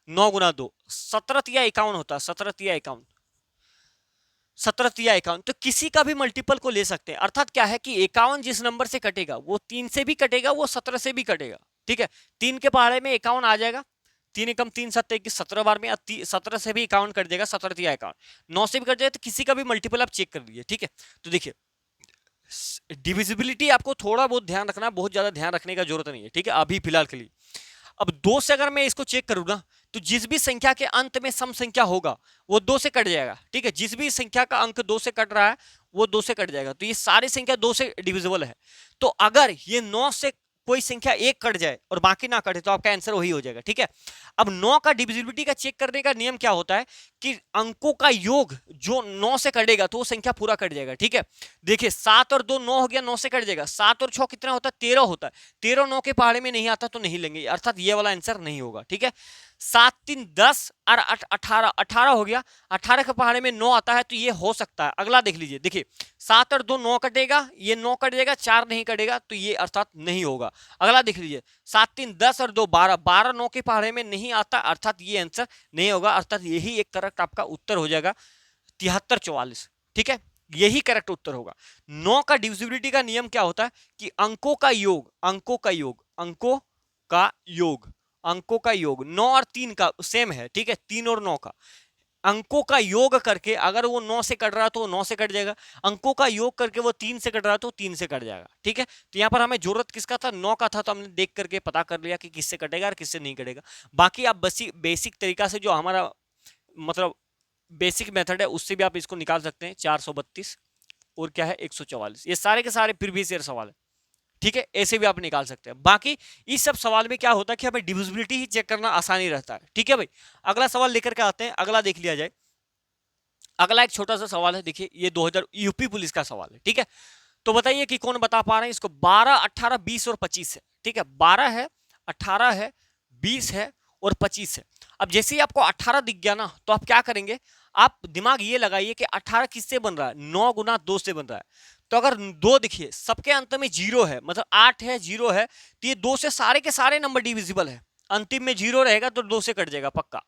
9 गुना 2 17 तिया 51 होता है, 17 तिया 51, 17 तिया 51। तो किसी का भी मल्टीपल को ले सकते हैं। अर्थात क्या है कि 51 जिस नंबर से कटेगा वो 3 से भी कटेगा, वो 17 से भी कटेगा, ठीक है। 3 के पहाड़े में 51 आ जाएगा, 3 एकम 3 7 21, 17 बार में 17 से भी 51 कट जाएगा, 17 तिया 51, 9 से भी कट जाएगा, तो किसी का भी मल्टीपल आप चेक कर लीजिए, ठीक है। तो देखिए डिविजिबिलिटी आपको थोड़ा बहुत ध्यान रखना, बहुत ज्यादा ध्यान रखने का जरूरत नहीं है, ठीक है, अभी फिलहाल के लिए। अब 2 से अगर मैं इसको चेक करूँ ना, तो जिस भी संख्या के अंत में सम संख्या होगा वो 2 से कट जाएगा, ठीक है। जिस भी संख्या का अंक 2 से कट रहा है वो 2 से कट जाएगा, तो ये सारी संख्या 2 से डिविजिबल है। तो अगर ये 9 से कोई संख्या एक कट जाए और बाकी ना कटे तो आपका आंसर वही हो जाएगा, ठीक है। अब 9 का डिविजिबिलिटी का चेक करने का नियम क्या होता है कि अंकों का योग जो 9 से कटेगा तो वो संख्या पूरा कट जाएगा, ठीक है। देखिए 7 और 2 9 हो गया, 9 से कट जाएगा, 7 और 6 कितना होता है, 13 होता है, 13 9 के पहाड़े में नहीं आता तो नहीं लेंगे, अर्थात ये वाला आंसर नहीं होगा, ठीक है। 7 3 10 और 18, 18 हो गया, 18 के पहाड़े में 9 आता है तो ये हो सकता है। अगला देख लीजिए, देखिए 7 और 2 9 कटेगा, ये 9 कट जाएगा, 4 नहीं कटेगा, तो ये अर्थात नहीं होगा। अगला देख लीजिए 7 3 10 और 2 12, 12 9 के पहाड़े में नहीं आता, अर्थात ये आंसर नहीं होगा, अर्थात यही एक करेक्ट आपका उत्तर हो जाएगा, 73 44, ठीक है, यही करेक्ट उत्तर होगा। 9 का डिविजिबिलिटी का नियम क्या होता है कि अंकों का योग, अंकों का योग, अंकों का योग, अंकों का योग 9 और 3 का सेम है, ठीक है, 3 और 9 का अंकों का योग करके अगर वो 9 से कट रहा तो वो 9 से कट जाएगा, अंकों का योग करके वो 3 से कट रहा तो 3 से कट जाएगा, ठीक है। तो यहाँ पर हमें जरूरत किसका था, 9 का था, तो हमने देख करके पता कर लिया कि किससे कटेगा और किससे नहीं कटेगा। बाकी आप बेसिक तरीका से जो हमारा मतलब बेसिक मेथड है उससे भी आप इसको निकाल सकते हैं, 432 और क्या है 144, ये सारे के सारे प्रीवियस ईयर सवाल है, ठीक है, ऐसे भी आप निकाल सकते हैं। बाकी इस सब सवाल में क्या होता है कि हमें डिविजिबिलिटी ही चेक करना आसानी रहता है, ठीक है भाई। अगला सवाल लेकर के आते हैं, अगला देख लिया जाए। अगला एक छोटा सा सवाल है, देखिए ये 2000 यूपी पुलिस का सवाल है, ठीक है। तो बताइए कि कौन बता पा रहे हैं इसको। 12 18 20 और 25 है, ठीक है, 12 है, 18 है, 20 है और 25 है। अब जैसे ही आपको 18 दिख गया ना तो आप क्या करेंगे, आप दिमाग ये लगाइए कि 18 किससे बन रहा है, 9 गुना 2 से बन रहा है। तो अगर 2 दिखिए सबके अंत में 0 है, मतलब 8 है, 0 है, तो ये 2 से सारे के सारे नंबर डिविजिबल है। अंतिम में 0 रहेगा तो 2 से कट जाएगा पक्का,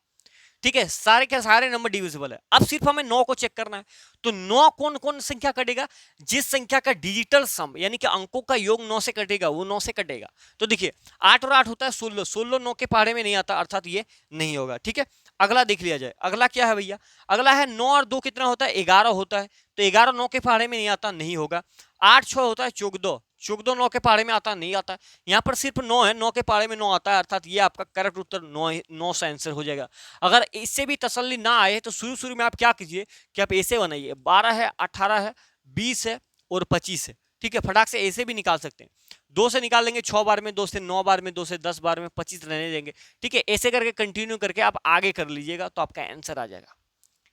ठीक है, सारे के सारे नंबर डिविजिबल है। अब सिर्फ हमें 9 को चेक करना है, तो 9 कौन कौन संख्या कटेगा, जिस संख्या का डिजिटल सम यानी कि अंकों का योग 9 से कटेगा वो 9 से कटेगा। तो देखिए 8 और 8 होता है 16, 16 9 के पहाड़े में नहीं आता, अर्थात ये नहीं होगा, ठीक है। अगला देख लिया जाए, अगला क्या है भैया, अगला है 9 और 2 कितना होता है, 11 होता है, तो 11 9 के पहाड़े में नहीं आता, नहीं होगा। 8 6 होता है 14, 14 9 के पहाड़े में आता, नहीं आता। यहाँ पर सिर्फ 9 है, 9 के पहाड़े में 9 आता है, अर्थात ये आपका करेक्ट उत्तर 9 से आंसर हो जाएगा। अगर इससे भी तसल्ली ना आए तो शुरू शुरू में आप क्या कीजिए कि आप ऐसे बनाइए, 12 है, 18 है, 20 है और 25 है, ठीक है, फटाक से ऐसे भी निकाल सकते हैं। 2 से निकाल लेंगे 6 बार में, 2 से 9 बार में, 2 से 10 बार में, 25 रहने देंगे। ठीक है, ऐसे करके कंटिन्यू करके आप आगे कर लीजिएगा तो आपका आंसर आ जाएगा।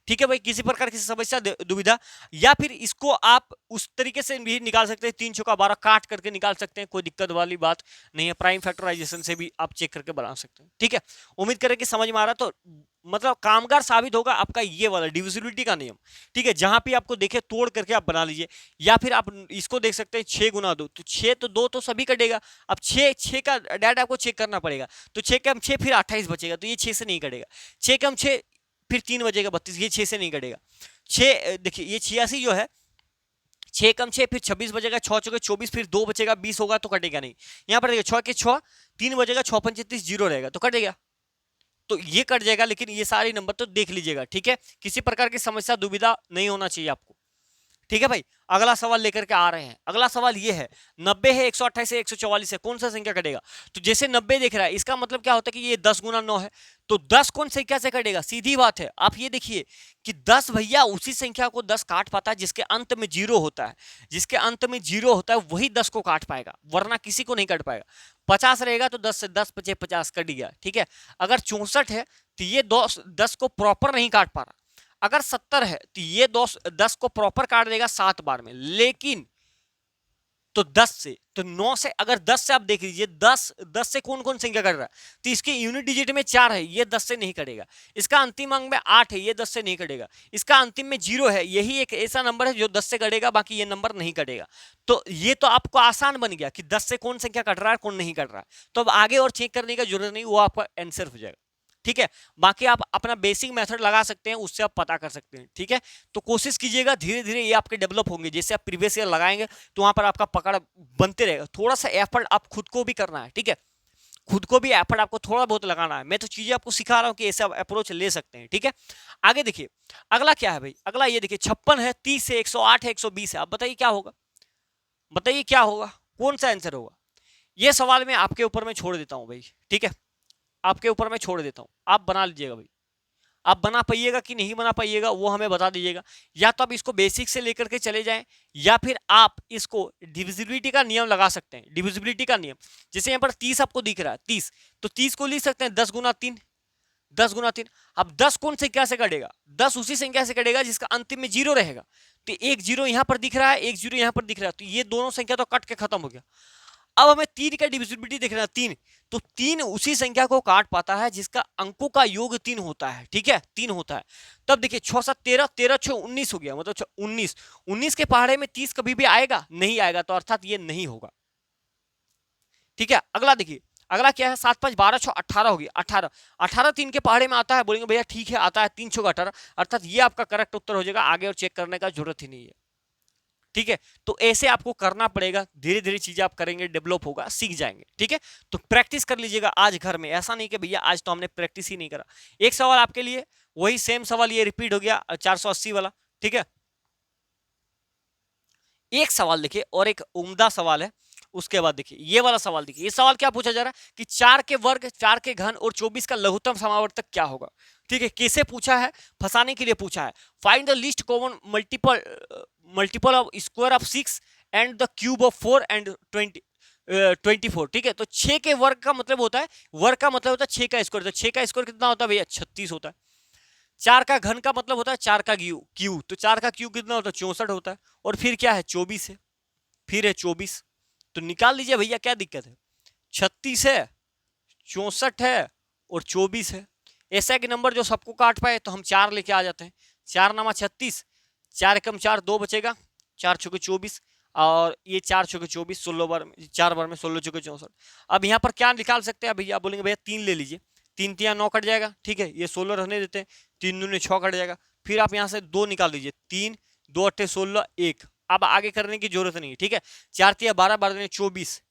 ठीक है भाई, किसी प्रकार की समस्या दुविधा, या फिर इसको आप उस तरीके से भी निकाल सकते हैं, 3 चौका 12 काट करके निकाल सकते हैं, कोई दिक्कत वाली बात नहीं है। प्राइम फैक्टराइजेशन से भी आप चेक करके बना सकते हैं। ठीक है, उम्मीद करें कि समझ में आ रहा, तो मतलब कामगार साबित होगा आपका ये वाला डिविजिबिलिटी का नियम। ठीक है, जहां भी आपको देखे तोड़ करके आप बना लीजिए, या फिर आप इसको देख सकते हैं 6 गुना 2, तो 6 तो 2 तो सभी कटेगा। अब 6 का डाटा आपको चेक करना पड़ेगा, तो 6 कम 6 फिर 28 बचेगा, तो ये 6 से नहीं कटेगा। 6 कम 6 फिर 3 बजेगा 32, ये 6 से नहीं कटेगा। 6 देखिए ये 86 जो है, 6 कम 6 फिर 26 बजेगा, 6 चौके 24 फिर 2 बचेगा 20 होगा तो कटेगा नहीं। यहाँ पर देखिए 6 के 6 3 बजेगा, 6 पंचे 30 जीरो रहेगा तो कटेगा, तो ये कट जाएगा। लेकिन ये सारे नंबर तो देख लीजिएगा। ठीक है, किसी प्रकार की समस्या दुविधा नहीं होना चाहिए आपको। ठीक है भाई, अगला सवाल लेकर के आ रहे हैं। अगला सवाल ये है, 90 है, 128 है, 144 है, कौन सा संख्या कटेगा? तो जैसे 90 दिख रहा है, इसका मतलब क्या होता है कि ये 10 गुना 9 है, तो 10 कौन संख्या से कटेगा? सीधी बात है, आप ये देखिए कि 10 भैया उसी संख्या को 10 काट पाता है जिसके अंत में 0 होता है। जिसके अंत में 0 होता है वही 10 को काट पाएगा, वरना किसी को नहीं काट पाएगा। 50 रहेगा तो 10 से 10 बचे 50 कट गया। ठीक है, अगर 64 है तो ये 10 को प्रॉपर नहीं काट पा रहा। अगर 70 है तो ये 10 को प्रॉपर काट देगा 7 बार में, लेकिन तो 10 से, तो 9 से, अगर 10 से आप देख लीजिए, 10 से कौन कौन संख्या कट रहा है, तो इसके यूनिट डिजिट में 4 है, ये 10 से नहीं कटेगा। इसका अंतिम अंक में 8 है, ये 10 से नहीं कटेगा। इसका अंतिम में 0 है, यही एक ऐसा नंबर है जो 10 से कटेगा, बाकी ये नंबर नहीं कटेगा। तो ये तो आपको आसान बन गया कि 10 से कौन संख्या कट रहा है, कौन नहीं कट रहा है। तो अब आगे और चेक करने की जरूरत नहीं, वो आपका आंसर हो जाएगा। ठीक है, बाकी आप अपना बेसिक मेथड लगा सकते हैं, उससे आप पता कर सकते हैं। ठीक है, तो कोशिश कीजिएगा, धीरे धीरे ये आपके डेवलप होंगे। जैसे आप प्रीवियस ईयर लगाएंगे तो वहां पर आपका पकड़ बनते रहेगा। थोड़ा सा एफर्ट आप खुद को भी करना है। ठीक है, खुद को भी एफर्ट आपको थोड़ा बहुत लगाना है। मैं तो चीजें आपको सिखा रहा हूं कि ऐसे आप अप्रोच ले सकते हैं। ठीक है, आगे देखिए, अगला क्या है भाई? अगला ये देखिए, 56 है, 30 है, 108 है, 120 है। आप बताइए क्या होगा, बताइए क्या होगा, कौन सा आंसर होगा? ये सवाल मैं आपके ऊपर में छोड़ देता हूं भाई। ठीक है, आपके ऊपर मैं छोड़ देता हूं, आप बना लीजिएगा भाई। आप बना पाइएगा कि नहीं बना पाइएगा वो हमें बता दीजिएगा। या तो आप इसको बेसिक से लेकर के चले जाएं, या फिर आप इसको डिविजिबिलिटी का नियम लगा सकते हैं। डिविजिबिलिटी का नियम, जैसे यहाँ पर 30 आपको दिख रहा है, 30, तो 30 को लिख सकते हैं 10 गुना 3, 10 गुना 3। अब 10 कौन संख्या से कटेगा? 10 उसी संख्या से कटेगा जिसका अंतिम में 0 रहेगा। तो एक 0 यहाँ पर दिख रहा है, एक 0 यहाँ पर दिख रहा है, तो ये दोनों संख्या तो कट के खत्म हो गया। अब हमें 3 का डिविजिबिलिटी देखना है, 3, तो 3 उसी संख्या को काट पाता है जिसका अंकों का योग 3 होता है। ठीक है, 3 होता है। तब देखिए 6 7 13, 13 6 19 हो गया, मतलब 19, 19 के पहाड़े में 30 कभी भी आएगा नहीं आएगा, तो अर्थात ये नहीं होगा। ठीक है, अगला देखिए, अगला क्या है, 7 5 12 6 18 हो गया, 18, 18 3 के पहाड़े में आता है, बोलेंगे भैया ठीक है आता है, 3 6 18, अर्थात ये आपका करेक्ट उत्तर हो जाएगा। आगे और चेक करने का जरूरत ही नहीं है। ठीक है, तो ऐसे आपको करना पड़ेगा, धीरे धीरे चीजें आप करेंगे, डेवलप होगा, सीख जाएंगे। ठीक है, तो प्रैक्टिस कर लीजिएगा आज घर में। ऐसा नहीं कि भैया आज तो हमने प्रैक्टिस ही नहीं करा। एक सवाल आपके लिए, वही सेम सवाल ये रिपीट हो गया, 480 वाला। ठीक है, एक सवाल देखिए, और एक उम्दा सवाल है। उसके बाद देखिए ये वाला सवाल, देखिए ये सवाल क्या पूछा जा रहा है कि 4 के वर्ग, 4 के घन और 24 का लघुत्तम समावर्तक क्या होगा। ठीक है, कैसे पूछा है? फंसाने के लिए पूछा है। Find the least common multiple of square of 6 and the cube of 4 and 24। ठीक है, तो 6 के वर्ग का मतलब होता है, वर्ग का मतलब होता है 6 का स्क्वायर। तो 6 का स्क्वायर कितना होता है भैया? 36 होता है। 4 का घन का मतलब होता है 4 का क्यू, तो 4 का क्यू कितना होता है? 64 होता है। और फिर क्या है? 24 है, फिर है 24, तो निकाल लीजिए भैया, क्या दिक्कत है? 36 है, 64 है और 24 है। ऐसा एक नंबर जो सबको काट पाए, तो हम 4 लेके आ जाते हैं। 4 नामा 36, 4 कम 4 2 बचेगा, 4 चौके 24, और ये 4 चौके 24, 16 बार में, 4 बार में 16 चौके 64। अब यहाँ पर क्या निकाल सकते हैं भैया? बोलेंगे भैया 3 ले लीजिए, 3 3 9 कट जाएगा। ठीक है, ये 16 रहने देते हैं, 3 दूने 6 कट जाएगा। फिर आप यहाँ से 2 निकाल दीजिए, 3 2 8 16 1। अब आगे करने की जरूरत नहीं है। ठीक है, 4 3 12 12 24,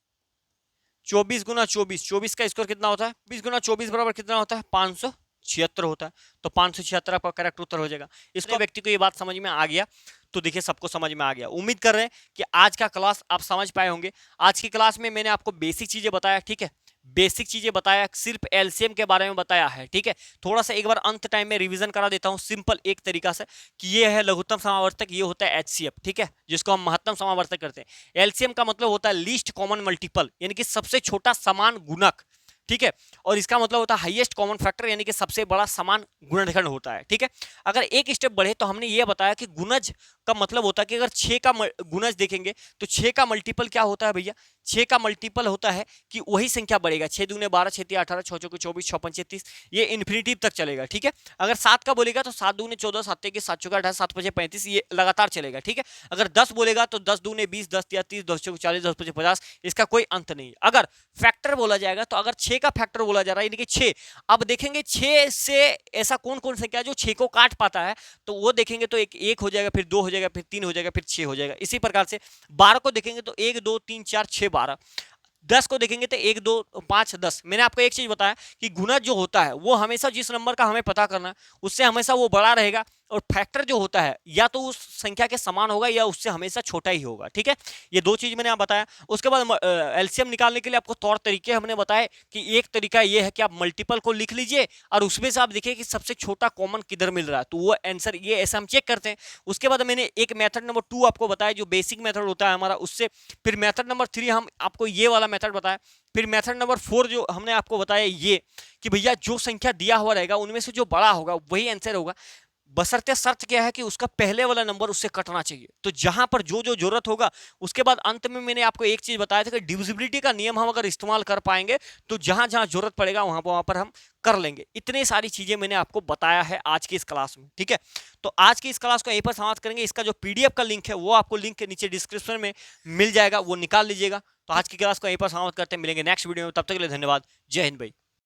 24 गुना 24, 24 का स्क्वायर कितना होता है? 20 गुना 24 बराबर कितना होता है? 576 होता है। तो 576 आपका करेक्ट उत्तर हो जाएगा। इसको व्यक्ति को ये बात समझ में आ गया, तो देखिए सबको समझ में आ गया। उम्मीद कर रहे हैं कि आज का क्लास आप समझ पाए होंगे। आज की क्लास में मैंने आपको बेसिक चीजें बताया। ठीक है, बेसिक चीजें बताया, सिर्फ एलसीएम के बारे में बताया है, ठीक है। थोड़ा सा एक बार अंत टाइम में रिवीजन करा देता हूं सिंपल एक तरीका से कि ये है लघुत्तम समावर्तक, ये होता है एचसीएफ, ठीक है, जिसको हम महत्तम समावर्तक करते हैं। एलसीएम का मतलब होता है लीस्ट कॉमन मल्टीपल, यानी कि सबसे छोटा समान गुणक, ठीक है। और इसका मतलब होता है हाईएस्ट कॉमन फैक्टर, यानी कि सबसे बड़ा समान गुणनखंड होता है, ठीक है। अगर एक स्टेप बढ़े तो हमने ये बताया कि गुणज का मतलब होता है कि अगर 6 का गुणज देखेंगे तो 6 का मल्टीपल क्या होता है भैया, 6 का मल्टीपल होता है कि वही संख्या बढ़ेगा, 6 दूने 12, 6 तिया 18, 6 चौके 24, 6 पंचे 30, ये इन्फिनिटिव तक चलेगा, ठीक है। अगर 7 का बोलेगा तो 7 दूने 14, 7 के 7 चौके 18, 7 पचे 35, ये लगातार चलेगा, ठीक है। अगर 10 बोलेगा तो 10 दूने 20, 10 तिया 30, 10 चौके 40, 10 पचे 50, इसका कोई अंत नहीं। अगर फैक्टर बोला जाएगा तो अगर 6 का फैक्टर बोला जा रहा है यानी कि 6, अब देखेंगे 6 से ऐसा कौन कौन संख्या जो 6 को काट पाता है, तो वो देखेंगे तो एक हो जाएगा, फिर 2 हो जाएगा, फिर 3 हो जाएगा, फिर 6 हो जाएगा। इसी प्रकार से 12 को देखेंगे तो 1 2 3 4 6 12, 10 को देखेंगे तो 1 2 5 10। मैंने आपको एक चीज बताया कि गुणज जो होता है वो हमेशा जिस नंबर का हमें पता करना है उससे हमेशा वो बड़ा रहेगा, और फैक्टर जो होता है या तो उस संख्या के समान होगा या उससे हमेशा छोटा ही होगा, ठीक है। ये दो चीज मैंने आप बताया। उसके बाद एलसीएम निकालने के लिए आपको तौर तरीके हमने बताए कि एक तरीका ये है कि आप मल्टीपल को लिख लीजिए और उसमें से आप देखिए कि सबसे छोटा कॉमन किधर मिल रहा है, तो वो आंसर ये ऐसा हम चेक करते हैं। उसके बाद मैंने एक मेथड नंबर 2 आपको बताया जो बेसिक मेथड होता है हमारा, उससे फिर मेथड नंबर 3 हम आपको ये वाला मेथड बताया। फिर मेथड नंबर 4 जो हमने आपको बताया ये कि भैया जो संख्या दिया हुआ रहेगा उनमें से जो बड़ा होगा वही आंसर होगा, बशर्ते शर्त क्या है कि उसका पहले वाला नंबर उससे कटना चाहिए। तो जहां पर जो जो जरूरत होगा, उसके बाद अंत में मैंने आपको एक चीज बताया था कि डिविजिबिलिटी का नियम हम अगर इस्तेमाल कर पाएंगे तो जहां जहां जरूरत पड़ेगा वहां पर हम कर लेंगे। इतनी सारी चीजें मैंने आपको बताया है आज की इस क्लास में, ठीक है। तो आज की इस क्लास को यहीं पर समाप्त करेंगे। इसका जो पीडीएफ का लिंक है वो आपको लिंक के नीचे डिस्क्रिप्शन में मिल जाएगा, वो निकाल लीजिएगा। तो आज की क्लास को यहीं पर समाप्त करते हैं, मिलेंगे नेक्स्ट वीडियो में, तब तक के लिए धन्यवाद। जय हिंद भाई।